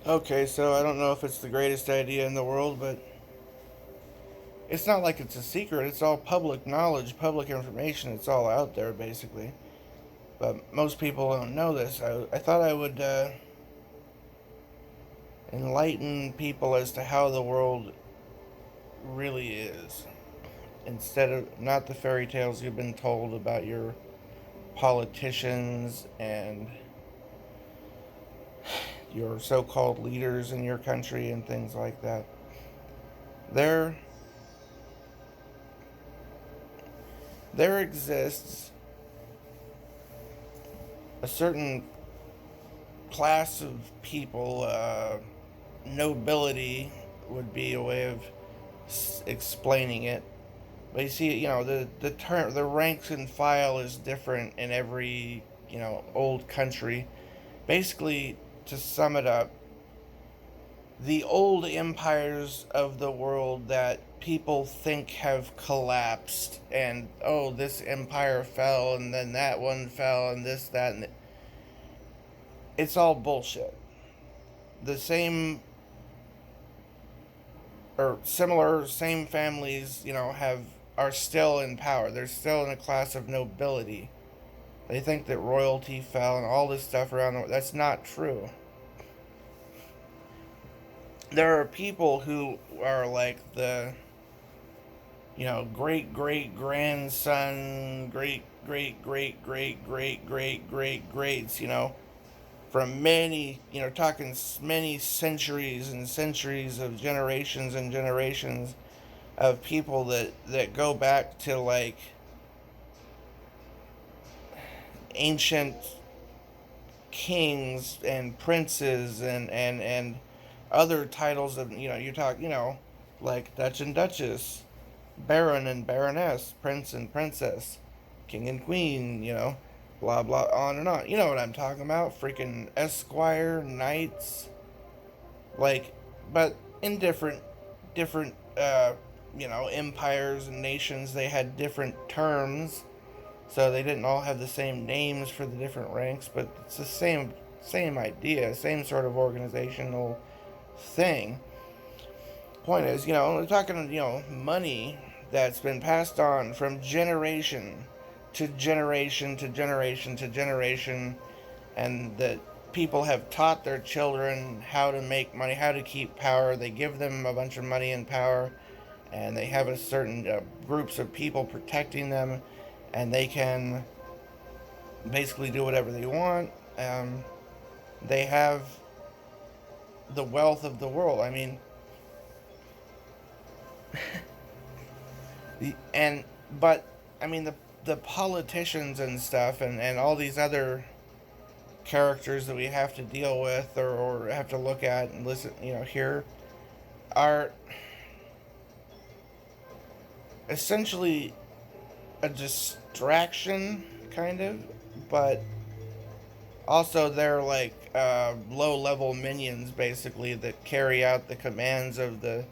Okay, so I don't know if it's the greatest idea in the world, but it's not like it's a secret. It's all public knowledge, public information. It's all out there, basically. But most people don't know this. I thought I would enlighten people as to how the world really is, instead of not the fairy tales you've been told about your politicians and your so-called leaders in your country and things like that. There, there exists a certain class of people. Nobility would be a way of explaining it. But you see, the term, the ranks and file is different in every old country. Basically, to sum it up, the old empires of the world that people think have collapsed, and oh, this empire fell, and then that one fell, and this, that, and it's all bullshit. The same or similar, same families, have are still in power. They're still in a class of nobility. They think that royalty fell and all this stuff around the world. That's not true. There are people who are like the great great grandson, great great great great great great great greats, from many, talking many centuries and centuries of generations and generations of people that go back to like ancient kings and princes and other titles of you talk like Dutch and Duchess, Baron and Baroness, Prince and Princess, King and Queen, blah blah on and on. You know what I'm talking about? Freaking Esquire, Knights, like, but in different empires and nations, they had different terms, so they didn't all have the same names for the different ranks, but it's the same idea, same sort of organizational thing. Point is, we're talking, money that's been passed on from generation to generation to generation to generation, and that people have taught their children how to make money, how to keep power. They give them a bunch of money and power, and they have a certain groups of people protecting them, and they can basically do whatever they want. They have the wealth of the world. I mean, and but I mean the politicians and stuff, and all these other characters that we have to deal with, or have to look at and listen, here, are essentially a distraction, kind of, but also they're like low level minions, basically, that carry out the commands of the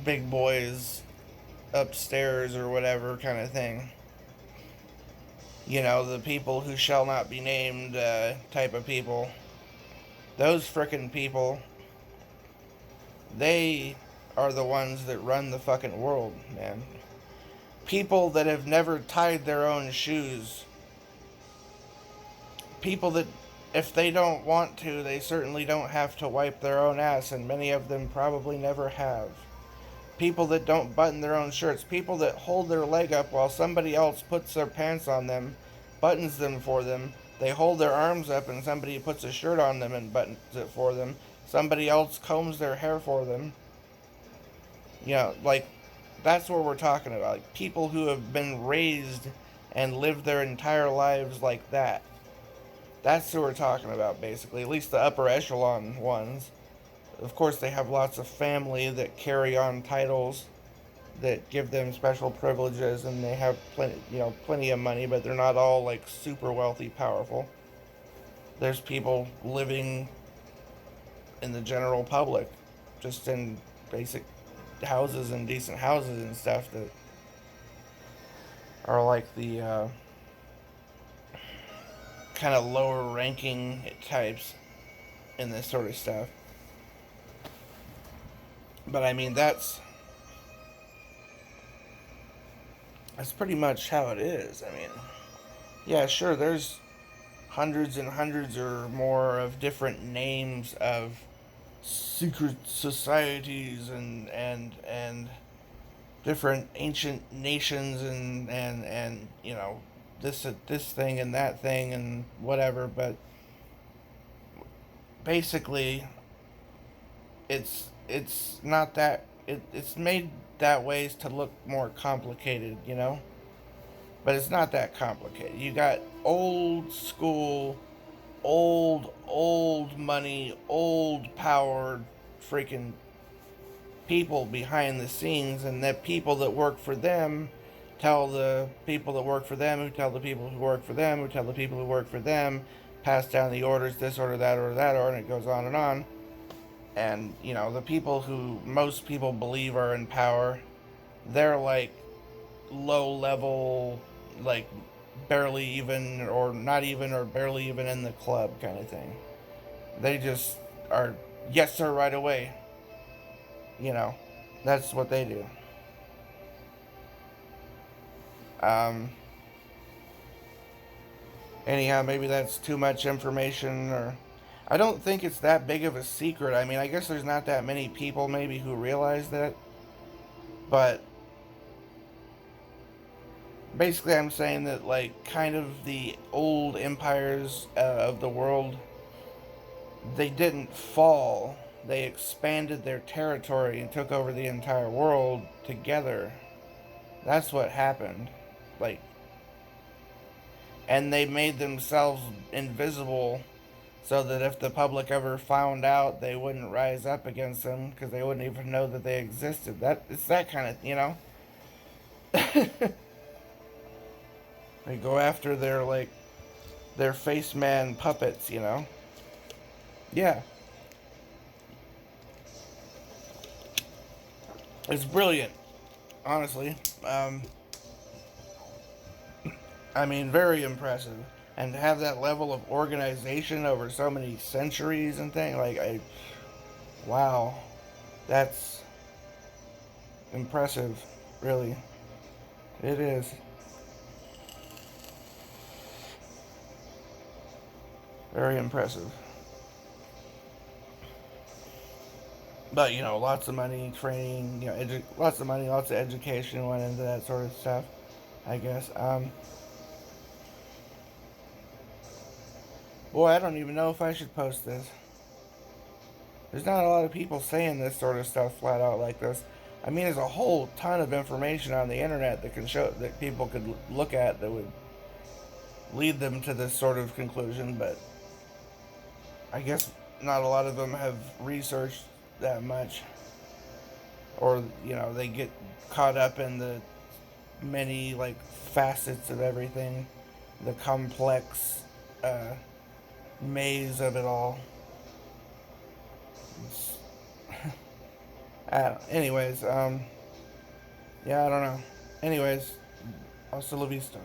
big boys upstairs or whatever kind of thing. The people who shall not be named type of people. Those frickin' people, they are the ones that run the fucking world, man. People that have never tied their own shoes. People that, if they don't want to, they certainly don't have to wipe their own ass, and many of them probably never have. People that don't button their own shirts. People that hold their leg up while somebody else puts their pants on them, buttons them for them. They hold their arms up and somebody puts a shirt on them and buttons it for them. Somebody else combs their hair for them. Like, that's what we're talking about. Like, people who have been raised and lived their entire lives like that. That's who we're talking about, basically. At least the upper echelon ones. Of course, they have lots of family that carry on titles that give them special privileges, and they have plenty of money, but they're not all like super wealthy, powerful. There's people living in the general public, just in basic houses and decent houses and stuff, that are like the kind of lower ranking types in this sort of stuff. But I mean, that's pretty much how it is. I mean, yeah, sure, there's hundreds and hundreds or more of different names of secret societies and different ancient nations and you know, this thing and that thing and whatever, but basically it's not that it's made that ways to look more complicated, you know? But it's not that complicated. You got old school, old money, old powered freaking people behind the scenes, and the people that work for them tell the people that work for them, who tell the people who work for them, who tell the people who work for them, pass down the orders, this order, that order, that order, and it goes on and on. And, you know, the people who most people believe are in power, they're like low level, like barely even, or not even, or barely even in the club kind of thing. They just are, yes, sir, right away. You know, that's what they do. Um, Anyhow, maybe that's too much information, or I don't think it's that big of a secret. I mean, I guess there's not that many people maybe who realize that, but basically, I'm saying that, like, kind of the old empires of the world, they didn't fall. They expanded their territory and took over the entire world together. That's what happened. Like, and they made themselves invisible so that if the public ever found out, they wouldn't rise up against them because they wouldn't even know that they existed. That it's that kind of, you know. They go after their like their face man puppets, you know. Yeah, it's brilliant, honestly. I mean, very impressive, and to have that level of organization over so many centuries and things, wow, that's impressive, really. It is very impressive. But you know, lots of money, training, you know, lots of money, lots of education went into that sort of stuff. I guess. Boy, I don't even know if I should post this. There's not a lot of people saying this sort of stuff flat out like this. I mean, there's a whole ton of information on the internet that can show that people could look at that would lead them to this sort of conclusion, but I guess not a lot of them have researched that much, or you know, they get caught up in the many like facets of everything, the complex maze of it all. Anyways, yeah, I don't know. Anyways, hasta la vista.